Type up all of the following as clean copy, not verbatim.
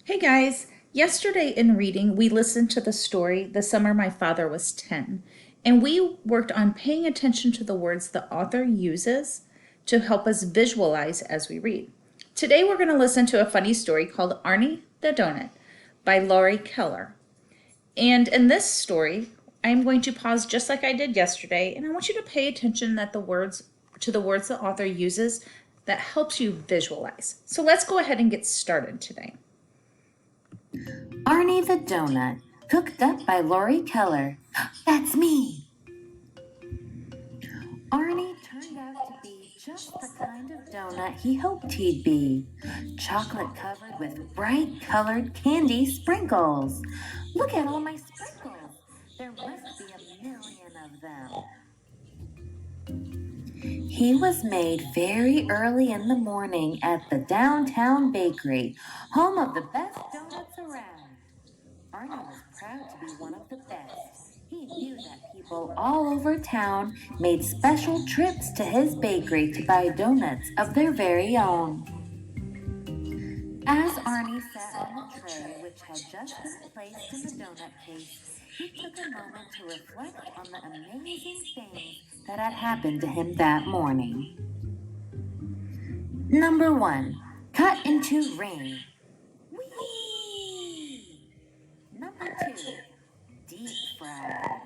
Hey guys, yesterday in reading, we listened to the story The Summer My Father Was 10, and we worked on paying attention to the words the author uses to help us visualize as we read. Today we're going to listen to a funny story called Arnie the Donut by Laurie Keller. And in this story, I'm going to pause just like I did yesterday, and I want you to pay attention that the words the author uses that helps you visualize. So let's go ahead and get started today. Arnie the Donut, cooked up by Laurie Keller. That's me! Arnie turned out to be just the kind of donut he hoped he'd be. Chocolate covered with bright colored candy sprinkles. Look at all my sprinkles. There must be a million of them. He was made very early in the morning at the downtown bakery, home of the best donuts around. Arnie was proud to be one of the best. He knew that people all over town made special trips to his bakery to buy donuts of their very own. As Arnie sat on the tray which had just been placed in the donut case, he took a moment to reflect on the amazing things that had happened to him that morning. Number 1. Cut into ring. Whee! Number 2. Deep fried.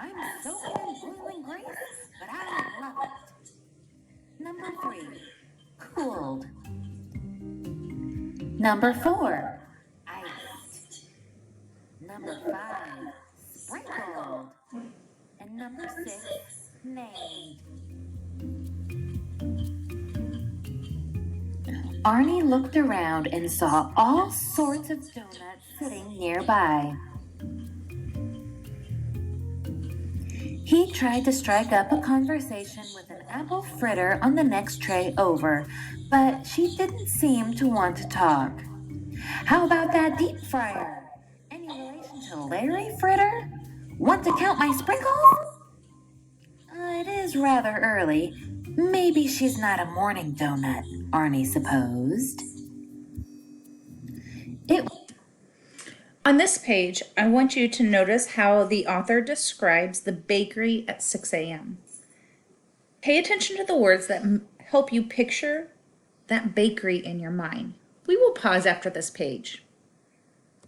I'm soaking in boiling grease, but I love it. Number 3. Cooled. Number 4. Iced. Number 5. Sprinkled. And number 6. Named. Arnie looked around and saw all sorts of donuts sitting nearby. He tried to strike up a conversation with an apple fritter on the next tray over, but she didn't seem to want to talk. How about that deep fryer? Any relation to Larry Fritter? Want to count my sprinkles? It is rather early. Maybe she's not a morning donut, Arnie supposed. On this page, I want you to notice how the author describes the bakery at 6 a.m. Pay attention to the words that help you picture that bakery in your mind. We will pause after this page.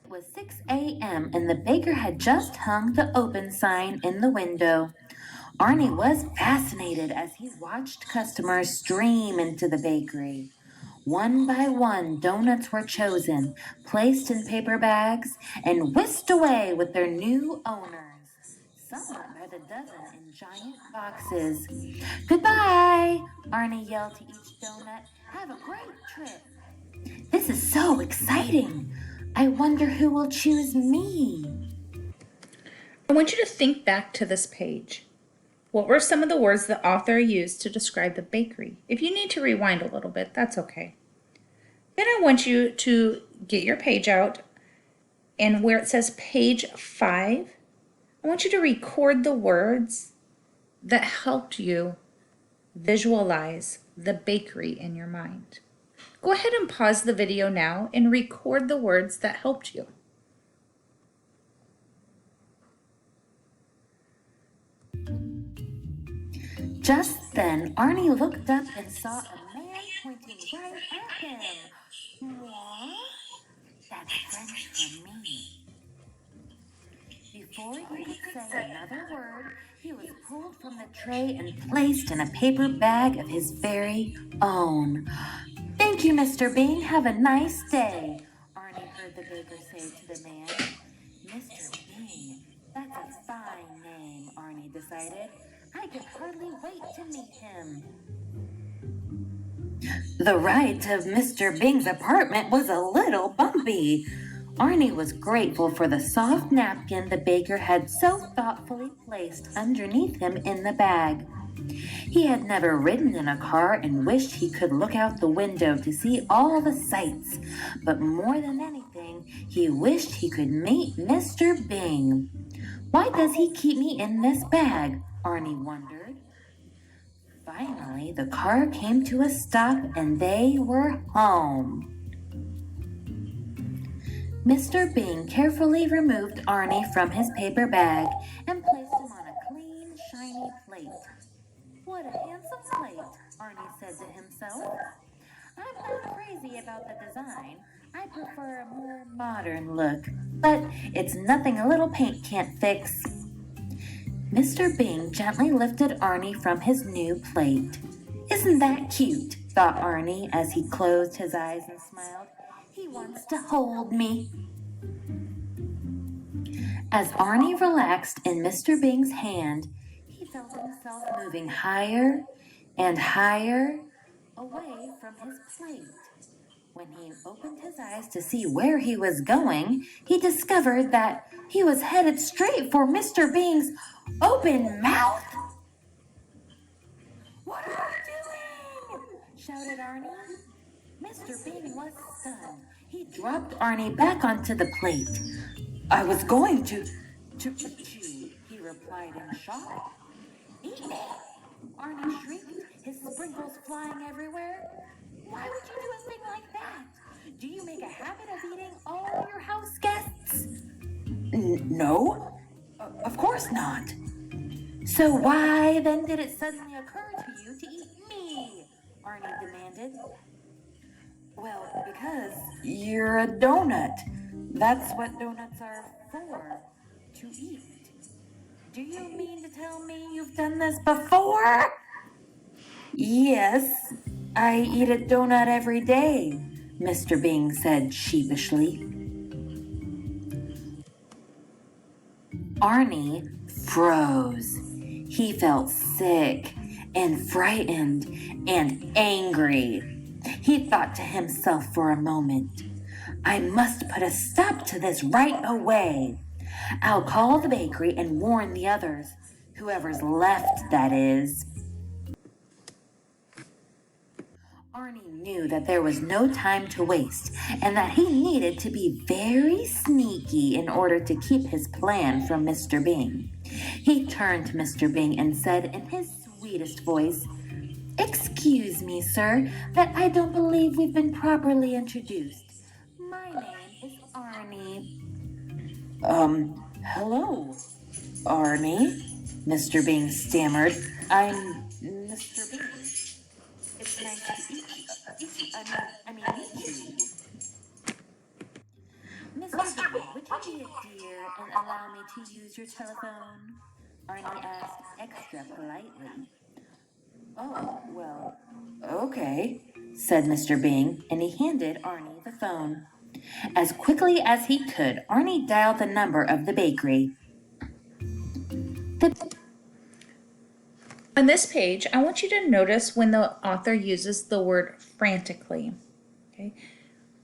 It was 6 a.m. and the baker had just hung the open sign in the window. Arnie was fascinated as he watched customers stream into the bakery. One by one, donuts were chosen, placed in paper bags, and whisked away with their new owners. Some went by the dozen in giant boxes. Goodbye, Arnie yelled to each donut. Have a great trip. This is so exciting. I wonder who will choose me. I want you to think back to this page. What were some of the words the author used to describe the bakery? If you need to rewind a little bit, that's okay. Then I want you to get your page out, and where it says page 5, I want you to record the words that helped you visualize the bakery in your mind. Go ahead and pause the video now and record the words that helped you. Just then, Arnie looked up and saw a man pointing right at him. What? That's French for me. Before he could say another word, he was pulled from the tray and placed in a paper bag of his very own. Thank you, Mr. Bing. Have a nice day, Arnie heard the baker say to the man. Mr. Bing, that's a fine name, Arnie decided. I could hardly wait to meet him. The ride to Mr. Bing's apartment was a little bumpy. Arnie was grateful for the soft napkin the baker had so thoughtfully placed underneath him in the bag. He had never ridden in a car and wished he could look out the window to see all the sights. But more than anything, he wished he could meet Mr. Bing. Why does he keep me in this bag? Arnie wondered. Finally, the car came to a stop and they were home. Mr. Bing carefully removed Arnie from his paper bag and placed him on a clean, shiny plate. "What a handsome plate," Arnie said to himself. "I'm not crazy about the design. I prefer a more modern look, but it's nothing a little paint can't fix." Mr. Bing gently lifted Arnie from his new plate. "Isn't that cute?" thought Arnie as he closed his eyes and smiled. "He wants to hold me." As Arnie relaxed in Mr. Bing's hand, he felt himself moving higher and higher away from his plate. When he opened his eyes to see where he was going, he discovered that he was headed straight for Mr. Bing's open mouth. "What are you doing?" shouted Arnie. Mr. Bing was stunned. He dropped Arnie back onto the plate. "I was going to eat you," he replied in shock. "Eat me?" Arnie shrieked, his sprinkles flying everywhere. "Why would you do a thing like that? Do you make a habit of eating all your house guests?" "No, of course not." "So why then did it suddenly occur to you to eat me?" Arnie demanded. "Well, because you're a donut. That's what donuts are for, to eat." "Do you mean to tell me you've done this before?" "Yes, I eat a donut every day," Mr. Bing said sheepishly. Arnie froze. He felt sick and frightened and angry. He thought to himself for a moment, "I must put a stop to this right away. I'll call the bakery and warn the others, whoever's left, that is." Arnie knew that there was no time to waste and that he needed to be very sneaky in order to keep his plan from Mr. Bing. He turned to Mr. Bing and said in his sweetest voice, "Excuse me, sir, but I don't believe we've been properly introduced. My name is Arnie." Hello, Arnie," Mr. Bing stammered. "I'm Mr. Bing. It's nice to meet you. Meet you." "Mr. Bing, would you be a dear and allow me to use your telephone?" Arnie asked extra politely. "Oh, well, okay," said Mr. Bing, and he handed Arnie the phone. As quickly as he could, Arnie dialed the number of the bakery. On this page, I want you to notice when the author uses the word frantically. Okay?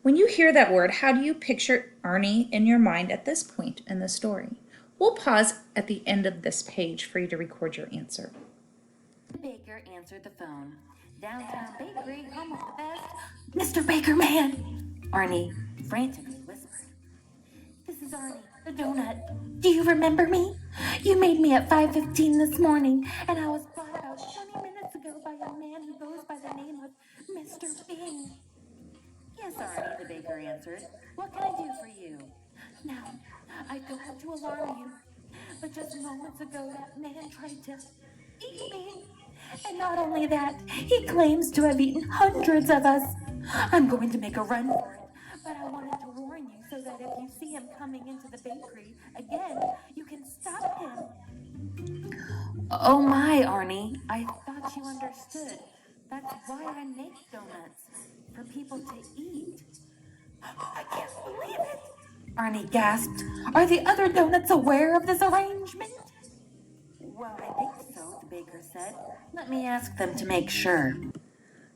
When you hear that word, how do you picture Arnie in your mind at this point in the story? We'll pause at the end of this page for you to record your answer. The baker answered the phone. "Downtown bakery, home of the best." "Mr. Baker Man," Arnie frantically whispered. "This is Arnie the Donut. Do you remember me? You made me at 5:15 this morning, and I was brought about 20 minutes ago by a man who goes by the name of Mr. Bing." "Yes, Arnie," the baker answered. "What can I do for you?" "Now, I don't want to alarm you, but just moments ago that man tried to eat me. And not only that, he claims to have eaten hundreds of us. I'm going to make a run for it, but I wanted to warn you so that if you see him coming into the bakery again, you can stop him." "Oh my, Arnie, I thought you understood. That's why I make donuts, for people to eat." "I can't believe it," Arnie gasped. "Are the other donuts aware of this arrangement?" "Well, I think so," the baker said. "Let me ask them to make sure."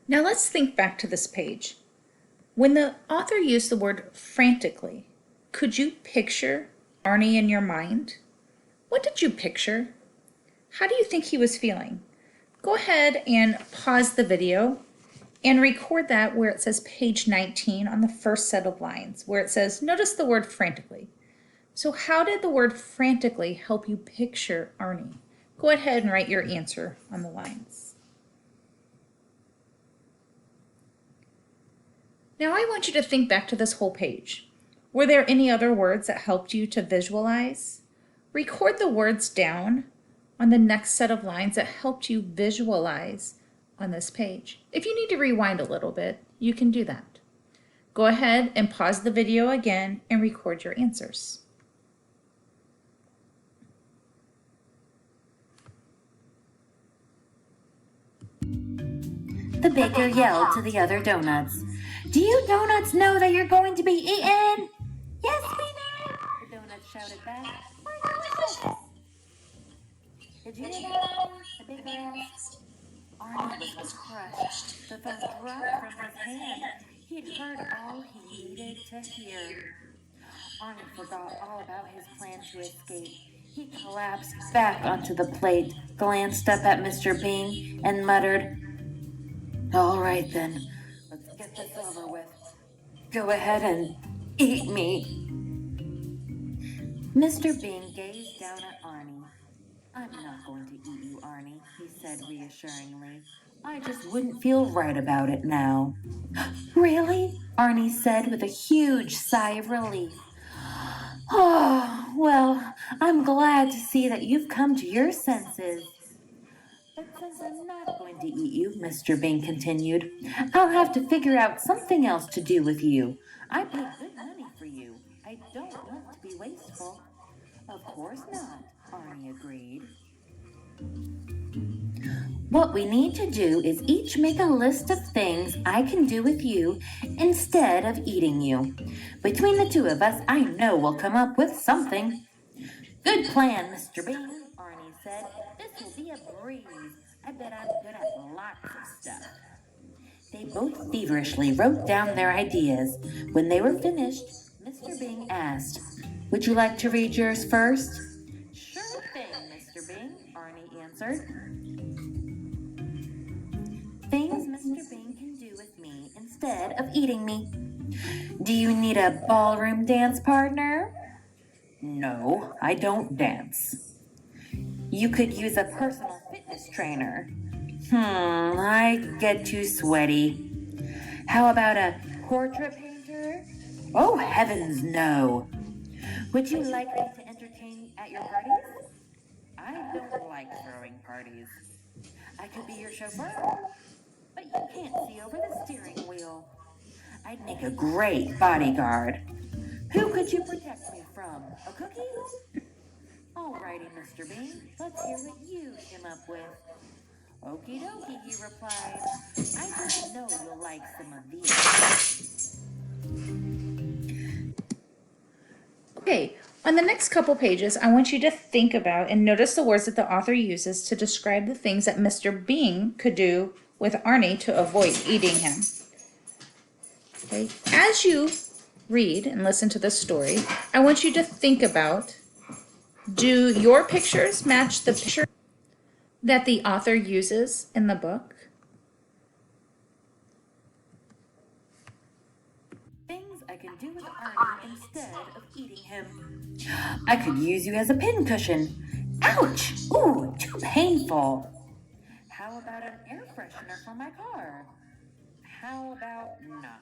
Now let's think back to this page. When the author used the word frantically, could you picture Arnie in your mind? What did you picture? How do you think he was feeling? Go ahead and pause the video and record that where it says page 19 on the first set of lines, where it says, notice the word frantically. So how did the word frantically help you picture Arnie? Go ahead and write your answer on the lines. Now I want you to think back to this whole page. Were there any other words that helped you to visualize? Record the words down on the next set of lines that helped you visualize on this page. If you need to rewind a little bit, you can do that. Go ahead and pause the video again and record your answers. The baker yelled to the other donuts. Do you donuts know that you're going to be eaten? Yes, we know, the donuts shouted back. We're delicious. Did you hear that? The baker asked. Arnie was crushed. The phone dropped from his hand. He'd heard all he needed to hear. Arnie forgot all about his plan to escape. He collapsed back onto the plate, glanced up at Mr. Bean, and muttered, all right then, let's get this over with. Go ahead and eat me. Mr. Bean gazed down at Arnie. I'm not going to eat you, Arnie, he said reassuringly. I just wouldn't feel right about it now. Really? Arnie said with a huge sigh of relief. Oh, well, I'm glad to see that you've come to your senses. But since I'm not going to eat you, Mr. Bean continued, I'll have to figure out something else to do with you. I paid good money for you. I don't want to be wasteful. Of course not, Arnie agreed. What we need to do is each make a list of things I can do with you instead of eating you. Between the two of us, I know we'll come up with something. Good plan, Mr. Bean, Arnie said. This will be a breeze. I bet I'm good at lots of stuff. They both feverishly wrote down their ideas. When they were finished, Mr. Bean asked, would you like to read yours first? Sure thing, Mr. Bean, Arnie answered. Things Mr. Bean can do with me instead of eating me. Do you need a ballroom dance partner? No, I don't dance. You could use a personal fitness trainer. I get too sweaty. How about a portrait painter? Oh, heavens, no. Would you like me to entertain at your parties? I don't like throwing parties. I could be your chauffeur, but you can't see over the steering wheel. I'd make a great bodyguard. Who could you protect me from? A cookie? Alrighty, Mr. Bean, let's hear what you came up with. Okie dokie, he replied. I just know you'll like some of these. Okay, on the next couple pages, I want you to think about and notice the words that the author uses to describe the things that Mr. Bean could do with Arnie to avoid eating him. Okay, as you read and listen to the story, I want you to think about, do your pictures match the picture that the author uses in the book? Things I can do with Arnie instead of eating him. I could use you as a pincushion. Ouch! Ooh, too painful. How about an air freshener for my car? How about not?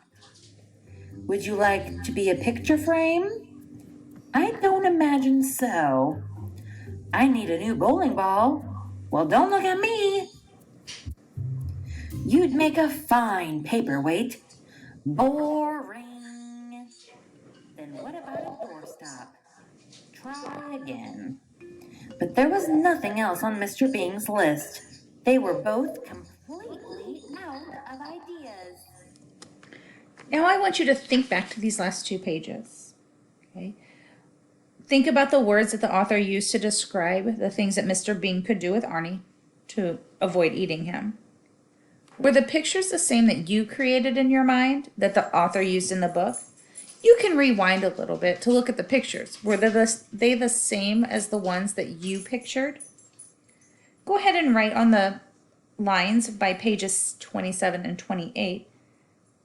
Would you like to be a picture frame? I don't imagine so. I need a new bowling ball. Well, don't look at me. You'd make a fine paperweight. Boring. Then what about a doorstop? Try again. But there was nothing else on Mr. Bean's list. They were both completely out of ideas. Now I want you to think back to these last two pages. Okay. Think about the words that the author used to describe the things that Mr. Bean could do with Arnie to avoid eating him. Were the pictures the same that you created in your mind that the author used in the book? You can rewind a little bit to look at the pictures. Were they the same as the ones that you pictured? Go ahead and write on the lines by pages 27 and 28.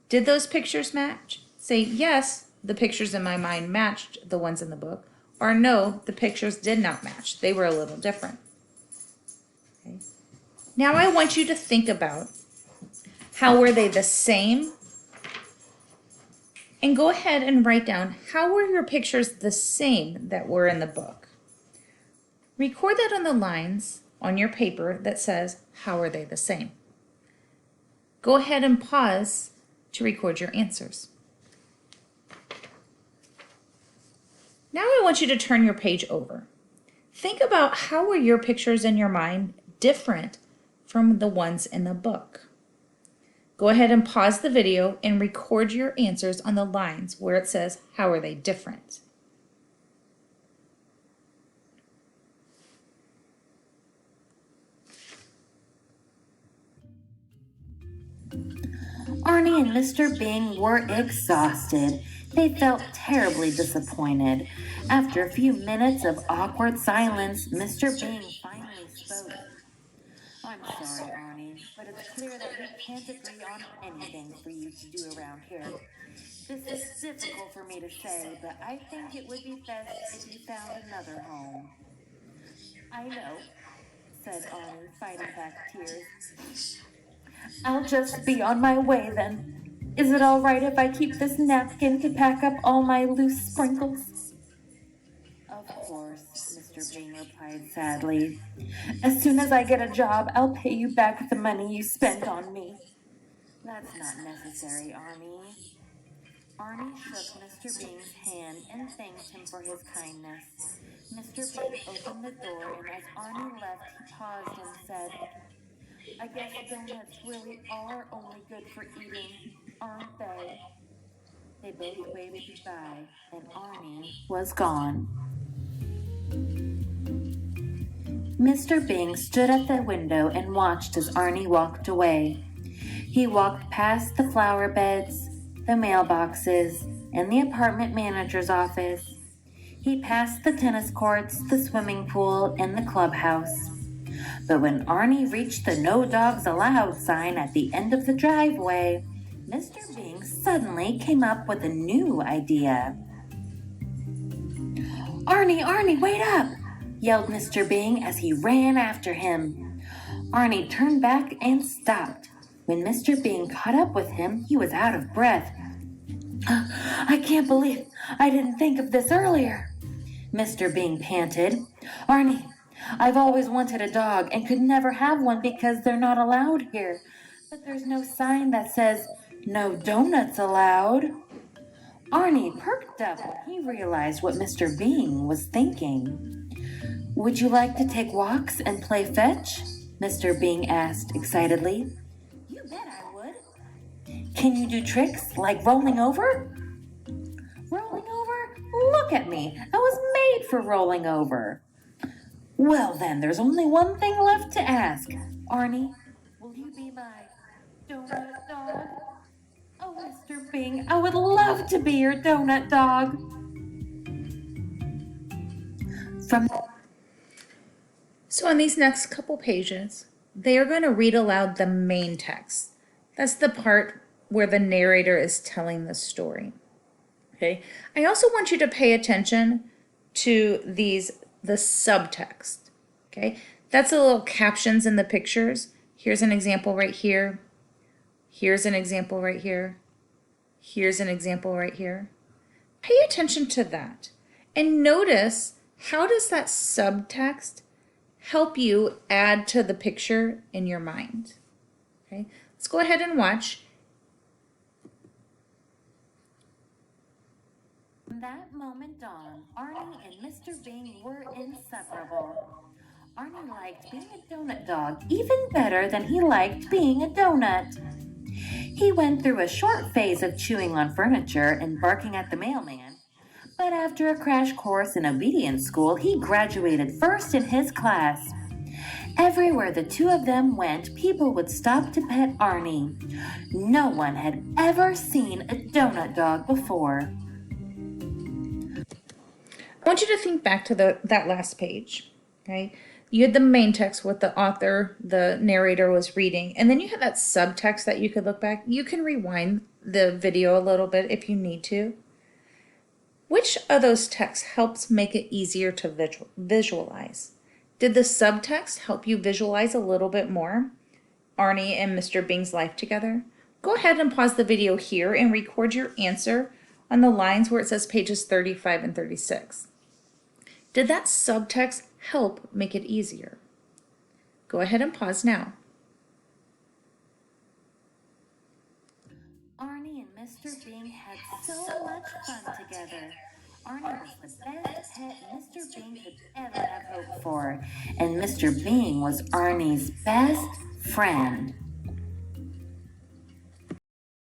Did those pictures match? Say, yes, the pictures in my mind matched the ones in the book. Or no, the pictures did not match. They were a little different. Okay. Now I want you to think about how were they the same And go ahead and write down, how were your pictures the same that were in the book? Record that on the lines on your paper that says, how are they the same? Go ahead and pause to record your answers. Now I want you to turn your page over. Think about, how were your pictures in your mind different from the ones in the book? Go ahead and pause the video and record your answers on the lines where it says, how are they different? Arnie and Mr. Bing were exhausted. They felt terribly disappointed. After a few minutes of awkward silence, Mr. Bing finally spoke. I'm sorry, Arnie, but it's clear that we can't agree on anything for you to do around here. This is difficult for me to say, but I think it would be best if you found another home. I know, said Arnie, fighting back tears. I'll just be on my way then. Is it all right if I keep this napkin to pack up all my loose sprinkles? Of course, Mr. Bing replied sadly. As soon as I get a job, I'll pay you back the money you spent on me. That's not necessary, Arnie. Arnie shook Mr. Bing's hand and thanked him for his kindness. Mr. Bing opened the door, and as Arnie left, he paused and said, I guess donuts really are only good for eating, aren't they? They both waved goodbye, and Arnie was gone. Mr. Bing stood at the window and watched as Arnie walked away. He walked past the flower beds, the mailboxes, and the apartment manager's office. He passed the tennis courts, the swimming pool, and the clubhouse. But when Arnie reached the No Dogs Allowed sign at the end of the driveway, Mr. Bing suddenly came up with a new idea. Arnie, wait up! Yelled Mr. Bing as he ran after him. Arnie turned back and stopped. When Mr. Bing caught up with him, he was out of breath. I can't believe I didn't think of this earlier, Mr. Bing panted. Arnie, I've always wanted a dog and could never have one because they're not allowed here. But there's no sign that says, no donuts allowed. Arnie perked up when he realized what Mr. Bing was thinking. Would you like to take walks and play fetch? Mr. Bing asked excitedly. You bet I would. Can you do tricks like rolling over? Rolling over? Look at me. I was made for rolling over. Well, then, there's only one thing left to ask. Arnie, will you be my donut dog? Oh, Mr. Bing, I would love to be your donut dog. So on these next couple pages, they are going to read aloud the main text. That's the part where the narrator is telling the story. Okay. I also want you to pay attention to the subtext. Okay. That's the little captions in the pictures. Here's an example right here. Here's an example right here. Here's an example right here. Pay attention to that and notice, how does that subtext help you add to the picture in your mind? Okay, let's go ahead and watch. From that moment on, Arnie and Mr. Bing were inseparable. Arnie liked being a donut dog even better than he liked being a donut. He went through a short phase of chewing on furniture and barking at the mailman, but after a crash course in obedience school, he graduated first in his class. Everywhere the two of them went, people would stop to pet Arnie. No one had ever seen a donut dog before. I want you to think back to that last page. Okay, you had the main text, what the author, the narrator was reading, and then you had that subtext that you could look back. You can rewind the video a little bit if you need to. Which of those texts helps make it easier to visualize? Did the subtext help you visualize a little bit more Arnie and Mr. Bing's life together? Go ahead and pause the video here and record your answer on the lines where it says pages 35 and 36. Did that subtext help make it easier? Go ahead and pause now. Arnie and Mr. Bing had so much fun together. Arnie was the best pet Mr. Bing could ever have hoped for, and Mr. Bing was Arnie's best friend.